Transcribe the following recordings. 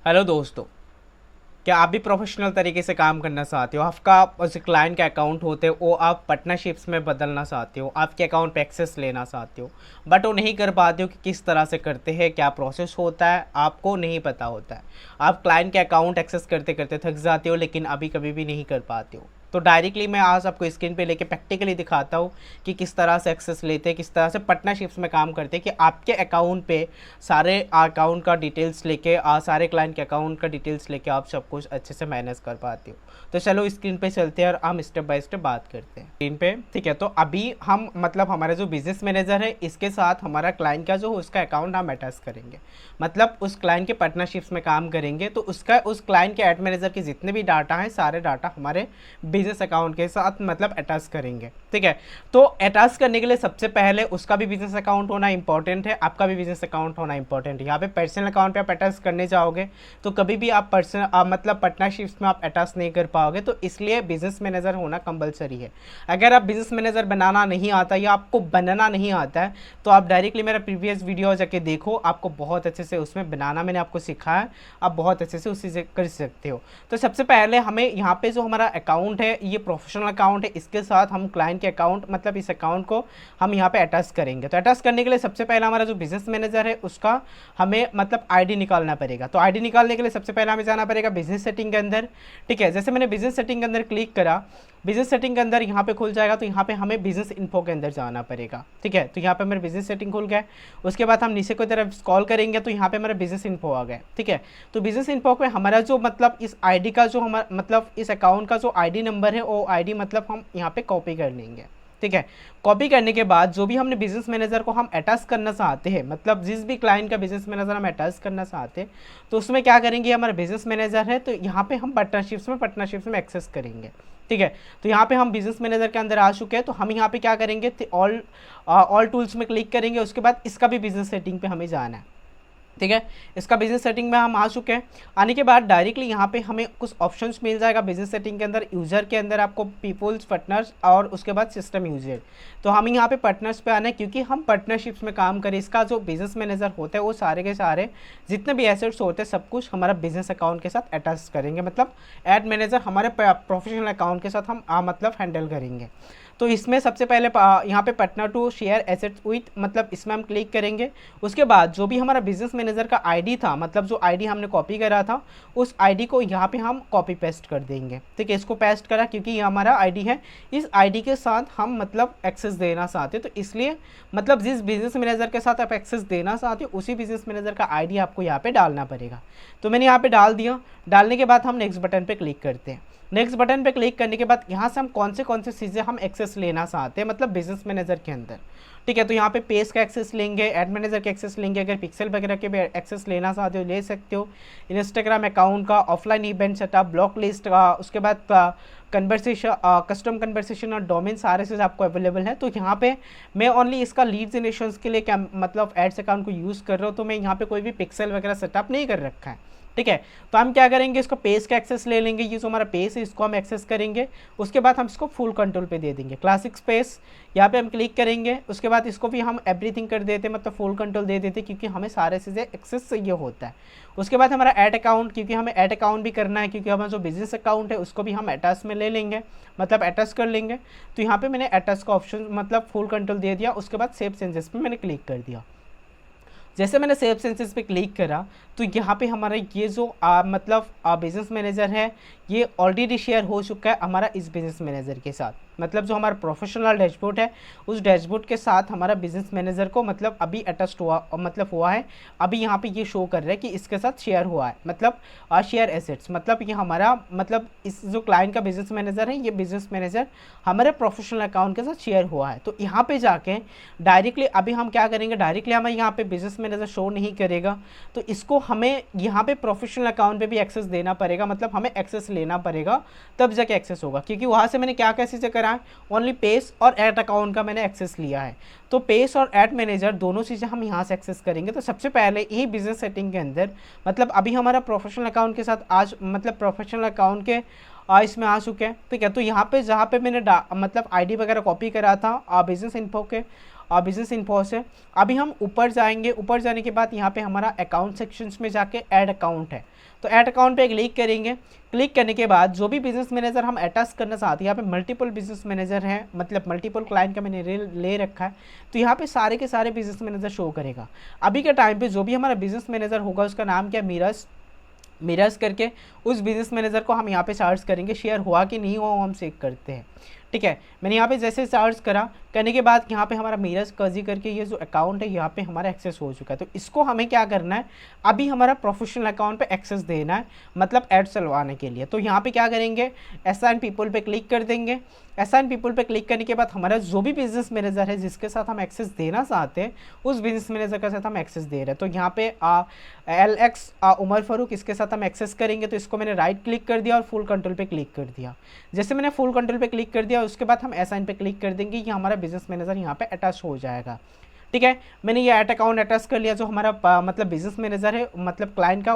Hello दोस्तों, क्या आप भी प्रोफेशनल तरीके से काम करना चाहते हो? आपका जो क्लाइंट के अकाउंट होते हैं वो आप पार्टनरशिप्स में बदलना चाहते हो, आपके अकाउंट पे एक्सेस लेना चाहते हो, बट वो नहीं कर पाते हो कि किस तरह से करते हैं, क्या प्रोसेस होता है, आपको नहीं पता होता है। आप क्लाइंट के अकाउंट एक्सेस करते करते थक जाते हो, लेकिन अभी कभी भी नहीं कर पाते हो। तो डायरेक्टली मैं आज आपको स्क्रीन पे लेके प्रैक्टिकली दिखाता हूँ कि किस तरह से एक्सेस लेते हैं, किस तरह से पार्टनरशिप्स में काम करते हैं कि आपके अकाउंट पे सारे अकाउंट का डिटेल्स लेके सारे क्लाइंट के अकाउंट का डिटेल्स लेके आप सब कुछ अच्छे से मैनेज कर पाते हो। तो चलो स्क्रीन पे चलते हैं और हम स्टेप बाय स्टेप बात करते हैं स्क्रीन पे। ठीक है, तो अभी हम मतलब हमारा जो बिजनेस मैनेजर है इसके साथ हमारा क्लाइंट का जो उसका अकाउंट हम अटैच करेंगे, मतलब उस क्लाइंट के पार्टनरशिप्स में काम करेंगे। तो उसका उस क्लाइंट के एड मैनेजर के जितने भी डाटा हैं सारे डाटा हमारे बिजनेस अकाउंट के साथ मतलब अटैच करेंगे। ठीक है, तो अटैच करने के लिए सबसे पहले उसका भी बिजनेस अकाउंट होना इंपॉर्टेंट है, आपका भी बिजनेस अकाउंट होना इंपॉर्टेंट है। यहाँ पे पर्सनल अकाउंट पे आप अटैच करने जाओगे तो कभी भी आप मतलब पार्टनरशिप्स में आप अटैच नहीं कर पाओगे, तो इसलिए बिजनेस मैनेजर होना कंपलसरी है। अगर आप बिजनेस मैनेजर बनाना नहीं आता या आपको बनना नहीं आता है तो आप डायरेक्टली मेरा प्रीवियस वीडियो जाके देखो, आपको बहुत अच्छे से उसमें बनाना मैंने आपको सिखाया है, आप बहुत अच्छे से उसी से कर सकते हो। तो सबसे पहले हमें यहाँ पे जो हमारा अकाउंट है ये प्रोफेशनल अकाउंट है, इसके साथ हम क्लाइंट के अकाउंट मतलब इस अकाउंट को हम यहाँ पे अटैच करेंगे। तो अटैच करने के लिए सबसे पहले हमारा जो बिजनेस मैनेजर है उसका हमें मतलब आईडी निकालना पड़ेगा। तो आईडी निकालने के लिए सबसे पहले हमें जाना पड़ेगा बिजनेस सेटिंग के अंदर। ठीक है, जैसे मैंने बिजनेस सेटिंग के अंदर क्लिक करा, बिजनेस सेटिंग के अंदर यहाँ पे खुल जाएगा, तो यहाँ पे हमें बिजनेस इन्फो के अंदर जाना पड़ेगा। ठीक है, तो यहाँ पे मेरा बिजनेस सेटिंग खुल गया। उसके बाद हम नीचे की तरफ स्क्रॉल करेंगे तो यहाँ पे मेरा बिजनेस इन्फो आ गया। ठीक है, तो बिजनेस इन्फो पे हमारा जो मतलब इस आईडी का जो हमारा मतलब इस अकाउंट का जो आईडी नंबर है वो आईडी मतलब हम यहाँ पे कॉपी कर लेंगे। ठीक है, कॉपी करने के बाद जो भी हमने बिजनेस मैनेजर को हम अटैच करना चाहते हैं, मतलब जिस भी क्लाइंट का बिजनेस मैनेजर हम अटैच करना चाहते हैं तो उसमें क्या करेंगे, हमारा बिजनेस मैनेजर है तो यहाँ पे हम पार्टनरशिप्स में एक्सेस करेंगे। ठीक है, तो यहाँ पे हम बिजनेस मैनेजर के अंदर आ चुके हैं, तो हम यहाँ पे क्या करेंगे, ऑल टूल्स में क्लिक करेंगे। उसके बाद इसका भी बिजनेस सेटिंग पे हमें जाना है। ठीक है, इसका बिजनेस सेटिंग में हम आ चुके हैं। आने के बाद डायरेक्टली यहाँ पे हमें कुछ ऑप्शंस मिल जाएगा बिजनेस सेटिंग के अंदर। यूज़र के अंदर आपको पीपल्स, पार्टनर्स और उसके बाद सिस्टम यूजर। तो हमें यहाँ पे पार्टनर्स पे आना है क्योंकि हम पार्टनरशिप्स में काम करें। इसका जो बिजनेस मैनेजर होता है वो सारे के सारे जितने भी एसेट्स होते हैं सब कुछ हमारा बिजनेस अकाउंट के साथ अटैच करेंगे, मतलब एड मैनेजर हमारे प्रोफेशनल अकाउंट के साथ हम मतलब हैंडल करेंगे। तो इसमें सबसे पहले यहाँ पे partner to share assets with मतलब इसमें हम क्लिक करेंगे। उसके बाद जो भी हमारा बिजनेस मैनेजर का आईडी था, मतलब जो आईडी हमने कॉपी करा था उस आईडी को यहाँ पे हम कॉपी पेस्ट कर देंगे। ठीक है, इसको पेस्ट करा क्योंकि ये हमारा आईडी है, इस आईडी के साथ हम मतलब एक्सेस देना चाहते हैं, तो इसलिए मतलब जिस बिजनेस मैनेजर के साथ आप एक्सेस देना चाहते हो उसी बिजनेस मैनेजर का आईडी आपको यहाँ पे डालना पड़ेगा। तो मैंने यहाँ पे डाल दिया। डालने के बाद हम नेक्स्ट बटन पे क्लिक करते हैं। नेक्स्ट बटन पे क्लिक करने के बाद यहाँ से हम कौन से चीज़ें हम एक्सेस लेना चाहते हैं मतलब बिजनेस मैनेजर के अंदर। ठीक है, तो यहाँ पे पेज का एक्सेस लेंगे, एड मैनेजर का एक्सेस लेंगे, अगर पिक्सल वगैरह के भी एक्सेस लेना चाहते हो ले सकते हो। इंस्टाग्राम अकाउंट का, offline event setup, block list का, उसके बाद कन्वर्सेशन, कस्टम कन्वर्सेशन और डोमेन सारे चीज़ आपको अवेलेबल है। तो यहाँ पे मैं ओनली इसका लीड जनरेशन के लिए क्या मतलब एड्स अकाउंट को यूज़ कर रहा हूँ, तो मैं यहाँ पे कोई भी पिक्सल वगैरह सेटअप नहीं कर रखा है। ठीक है, तो हम क्या करेंगे, इसको पेज का एक्सेस ले लेंगे, ये जो हमारा पेज है इसको हम एक्सेस करेंगे। उसके बाद हम इसको फुल कंट्रोल पे दे देंगे, क्लासिक स्पेस यहाँ पे हम क्लिक करेंगे। उसके बाद इसको भी हम एवरीथिंग कर देते हैं, मतलब फुल कंट्रोल दे देते हैं क्योंकि हमें सारे चीज़ें एक्सेस चाहिए होता है। उसके बाद हमारा ऐड अकाउंट, क्योंकि हमें ऐड अकाउंट भी करना है क्योंकि हमारा जो बिजनेस अकाउंट है उसको भी हम अटैच में ले लेंगे, मतलब अटैच कर लेंगे। तो यहाँ पे मैंने अटैच का ऑप्शन मतलब फुल कंट्रोल दे दिया। उसके बाद सेव चेंजेस पे मैंने क्लिक कर दिया। जैसे मैंने सेव चेंजेस पे क्लिक करा तो यहाँ पे हमारा ये जो मतलब बिजनेस मैनेजर है ये ऑलरेडी शेयर हो चुका है हमारा इस बिजनेस मैनेजर के साथ, मतलब जो हमारा प्रोफेशनल डैशबोर्ड है उस डैशबोर्ड के साथ हमारा बिजनेस मैनेजर को मतलब अभी अटैच हुआ है। अभी यहाँ पे ये शो कर रहा है कि इसके साथ शेयर हुआ है, मतलब शेयर एसेट्स, मतलब ये हमारा मतलब इस जो क्लाइंट का बिजनेस मैनेजर है ये बिजनेस मैनेजर हमारे प्रोफेशनल अकाउंट के साथ शेयर हुआ है। तो यहाँ पे जाके डायरेक्टली अभी हम क्या करेंगे, डायरेक्टली हमें यहाँ पे बिजनेस मैनेजर शो नहीं करेगा, तो इसको हमें यहाँ पे प्रोफेशनल अकाउंट पे भी एक्सेस देना पड़ेगा, मतलब हमें एक्सेस लेना पड़ेगा तब जाके एक्सेस होगा। क्योंकि वहाँ से मैंने क्या क्या चीज़ें करा है, ओनली पेज और ऐड अकाउंट का मैंने एक्सेस लिया है। तो पेज और ऐड मैनेजर दोनों चीज़ें हम यहाँ से एक्सेस करेंगे। तो सबसे पहले यही बिजनेस सेटिंग के अंदर मतलब अभी हमारा प्रोफेशनल अकाउंट के साथ आज मतलब प्रोफेशनल अकाउंट के इसमें आ चुके हैं। ठीक है, तो यहाँ पे जहाँ पे मैंने मतलब आईडी वगैरह कॉपी करा था बिजनेस इन्फो के बिजनेस इन्फो से। अभी हम ऊपर जाएंगे, ऊपर जाने के बाद यहाँ पे हमारा अकाउंट सेक्शंस में जाके ऐड अकाउंट है, तो ऐड अकाउंट पे क्लिक करेंगे। क्लिक करने के बाद जो भी बिजनेस मैनेजर हम अटैच करना चाहते हैं, यहाँ पे मल्टीपल बिजनेस मैनेजर हैं, मतलब मल्टीपल क्लाइंट का मैंने ले रखा है, तो यहाँ पे सारे के सारे बिजनेस मैनेजर शो करेगा। अभी के टाइम पे जो भी हमारा बिजनेस मैनेजर होगा उसका नाम क्या, मीराज करके उस बिजनेस मैनेजर को हम यहाँ पे सर्च करेंगे। शेयर हुआ कि नहीं हुआ वो हम चेक करते हैं, ठीक है। मैंने यहाँ पे जैसे सर्च करने के बाद यहाँ पे हमारा मीराज काजी करके ये जो अकाउंट है यहाँ पे हमारा एक्सेस हो चुका है। तो इसको हमें क्या करना है, अभी हमारा प्रोफेशनल अकाउंट पे एक्सेस देना है, मतलब ऐड चलवाने के लिए। तो यहाँ पे क्या करेंगे, असाइन पीपल पे क्लिक कर देंगे। असाइन पीपल पे क्लिक करने के बाद हमारा जो भी बिजनेस मैनेजर है जिसके साथ हम एक्सेस देना चाहते हैं उस बिजनेस मैनेजर के साथ हम एक्सेस दे रहे हैं। तो यहाँ पे LX उमर फारूक, इसके साथ हम एक्सेस करेंगे। तो इसको मैंने राइट क्लिक कर दिया और फुल कंट्रोल पे क्लिक कर दिया। जैसे मैंने फुल कंट्रोल पे क्लिक कर दिया उसके बाद हम असाइन पे क्लिक कर देंगे, ये हमारा बिजनेस मैनेजर यहाँ पे अटैच हो जाएगा, ठीक है। मैंने ये ऐड अकाउंट अटैच कर लिया। जो हमारा मतलब बिजनेस मैनेजर है, मतलब क्लाइंट का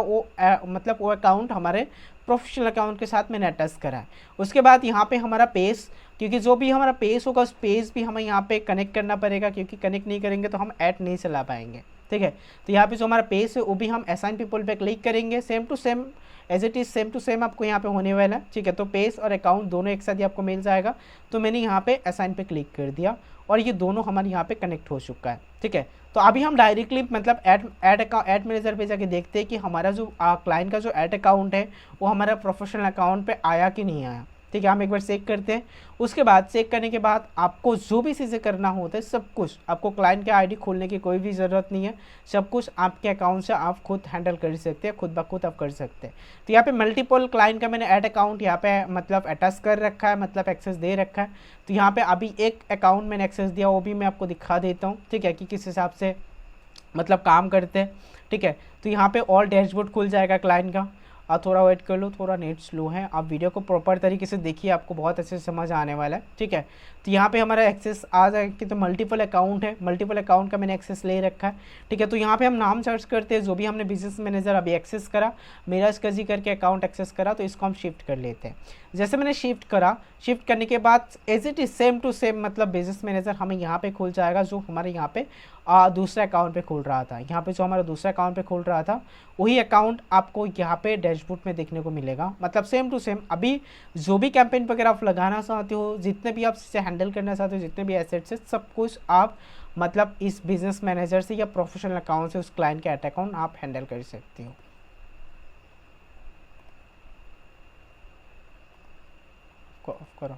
मतलब वो अकाउंट हमारे प्रोफेशनल अकाउंट के साथ मैंने अटैच करा है। उसके बाद यहाँ पे हमारा पेज, क्योंकि जो भी हमारा पेज होगा उस पेज भी हमें यहाँ पे कनेक्ट करना पड़ेगा, क्योंकि कनेक्ट नहीं करेंगे तो हम ऐड नहीं चला पाएंगे, ठीक है। तो यहाँ पे जो हमारा पेज है वो भी हम असाइन पीपल पे क्लिक करेंगे। Same to same as it is same to same आपको यहाँ पे होने वाला है, ठीक है। तो पेज और अकाउंट दोनों एक साथ ही आपको मिल जाएगा। तो मैंने यहाँ पे असाइन पे क्लिक कर दिया और ये दोनों हमारे यहाँ पे कनेक्ट हो चुका है, ठीक है। तो अभी हम डायरेक्टली मतलब ऐड मैनेजर पे जाके देखते हैं कि हमारा जो क्लाइंट का जो ऐड अकाउंट है वो हमारा प्रोफेशनल अकाउंट पे आया कि नहीं आया, ठीक है। हम एक बार चेक करते हैं। उसके बाद चेक करने के बाद आपको जो भी चीज़ें करना होता है सब कुछ, आपको क्लाइंट के आईडी खोलने की कोई भी ज़रूरत नहीं है, सब कुछ आपके अकाउंट से आप खुद हैंडल कर सकते हैं, खुद ब खुद आप कर सकते हैं। तो यहाँ पे मल्टीपल क्लाइंट का मैंने ऐड अकाउंट यहाँ पे मतलब अटैच कर रखा है, मतलब एक्सेस दे रखा है। तो यहाँ पे अभी एक अकाउंट मैंने एक्सेस दिया, वो भी मैं आपको दिखा देता हूँ, ठीक है, कि किस हिसाब से मतलब काम करते हैं, ठीक है। तो यहाँ पे ऑल डैशबोर्ड खुल जाएगा क्लाइंट का। आप थोड़ा वेट कर लो, थोड़ा नेट स्लो है, आप वीडियो को प्रॉपर तरीके से देखिए, आपको बहुत अच्छे से समझ आने वाला है, ठीक है। तो यहाँ पे हमारा एक्सेस आ जाएगा। तो मल्टीपल अकाउंट है, मल्टीपल अकाउंट का मैंने एक्सेस ले रखा है, ठीक है। तो यहाँ पे हम नाम सर्च करते हैं, जो भी हमने बिजनेस मैनेजर अभी एक्सेस करा, मीराज काजी करके अकाउंट एक्सेस करा, तो इसको हम शिफ्ट कर लेते हैं। जैसे मैंने शिफ्ट करा, शिफ्ट करने के बाद as it is same to same मतलब बिजनेस मैनेजर हमें यहाँ पे खुल जाएगा, जो हमारे यहाँ पे दूसरे अकाउंट पे खुल रहा था। यहाँ पे जो हमारा दूसरा अकाउंट पे खुल रहा था वही अकाउंट आपको यहाँ पे डैशबोर्ड में देखने को मिलेगा, मतलब सेम टू सेम। अभी जो भी कैंपेन वगैरह आप लगाना चाहते हो, जितने भी आप इसे हैंडल करना चाहते हो, जितने भी एसेट्स है, सब कुछ आप मतलब इस बिजनेस मैनेजर से या प्रोफेशनल अकाउंट से उस क्लाइंट के ऐड अकाउंट आप हैंडल कर सकते हो। ऑफ करो।